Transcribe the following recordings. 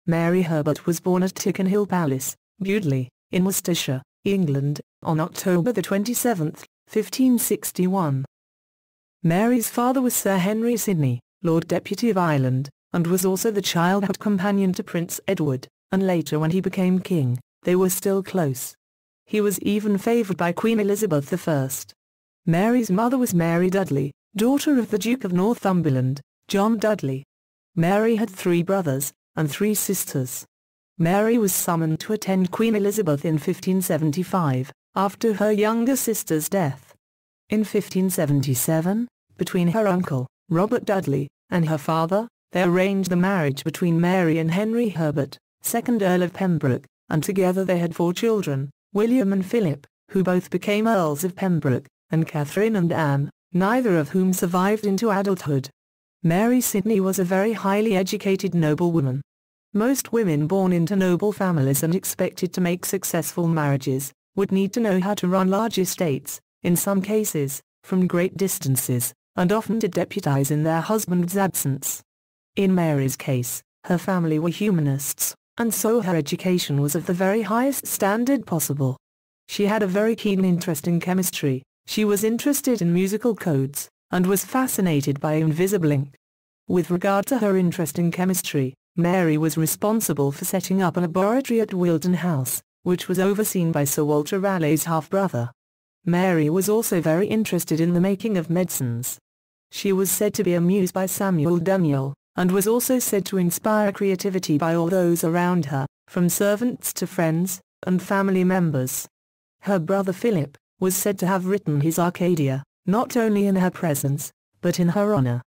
Mary Herbert was born at Tickenhill Palace, Bewdley, in Worcestershire, England, on October 27, 1561. Mary's father was Sir Henry Sidney, Lord Deputy of Ireland, and was also the childhood companion to Prince Edward, and later when he became king, they were still close. He was even favoured by Queen Elizabeth I. Mary's mother was Mary Dudley, daughter of the Duke of Northumberland, John Dudley. Mary had 3 brothers, and 3 sisters. Mary was summoned to attend Queen Elizabeth in 1575, after her younger sister's death. In 1577, between her uncle, Robert Dudley, and her father, they arranged the marriage between Mary and Henry Herbert, 2nd Earl of Pembroke, and together they had 4 children, William and Philip, who both became Earls of Pembroke, and Catherine and Anne, neither of whom survived into adulthood. Mary Sidney was a very highly educated noblewoman. Most women born into noble families and expected to make successful marriages, would need to know how to run large estates, in some cases, from great distances, and often to deputize in their husband's absence. In Mary's case, her family were humanists, and so her education was of the very highest standard possible. She had a very keen interest in chemistry, she was interested in musical codes, and was fascinated by invisible ink. With regard to her interest in chemistry, Mary was responsible for setting up a laboratory at Wilton House, which was overseen by Sir Walter Raleigh's half-brother. Mary was also very interested in the making of medicines. She was said to be amused by Samuel Daniel, and was also said to inspire creativity by all those around her, from servants to friends, and family members. Her brother Philip was said to have written his Arcadia, not only in her presence, but in her honor.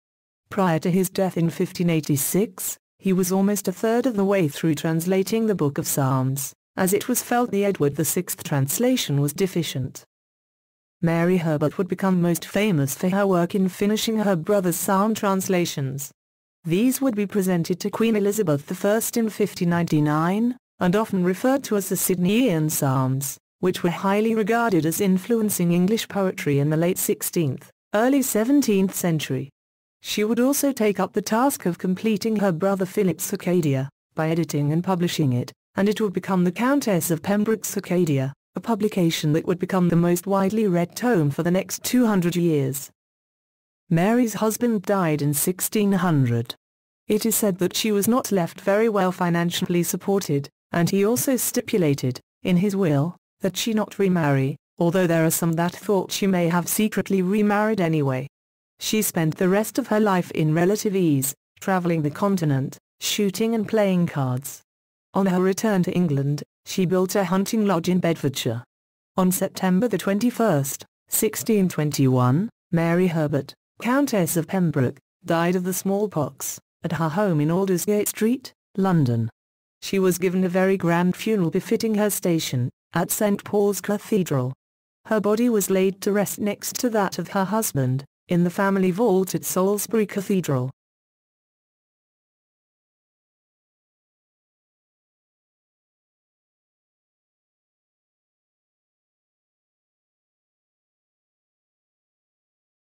Prior to his death in 1586, he was almost a third of the way through translating the Book of Psalms, as it was felt the Edward VI translation was deficient. Mary Herbert would become most famous for her work in finishing her brother's psalm translations. These would be presented to Queen Elizabeth I in 1599, and often referred to as the Sidneyian Psalms, which were highly regarded as influencing English poetry in the late 16th, early 17th century. She would also take up the task of completing her brother Philip's Arcadia, by editing and publishing it, and it would become the Countess of Pembroke's Arcadia, a publication that would become the most widely read tome for the next 200 years. Mary's husband died in 1600. It is said that she was not left very well financially supported, and he also stipulated, in his will, that she not remarry, although there are some that thought she may have secretly remarried anyway. She spent the rest of her life in relative ease, traveling the continent, shooting and playing cards. On her return to England, she built a hunting lodge in Bedfordshire. On September 21, 1621, Mary Herbert, Countess of Pembroke, died of the smallpox, at her home in Aldersgate Street, London. She was given a very grand funeral befitting her station, at St. Paul's Cathedral. Her body was laid to rest next to that of her husband, in the family vault at Salisbury Cathedral.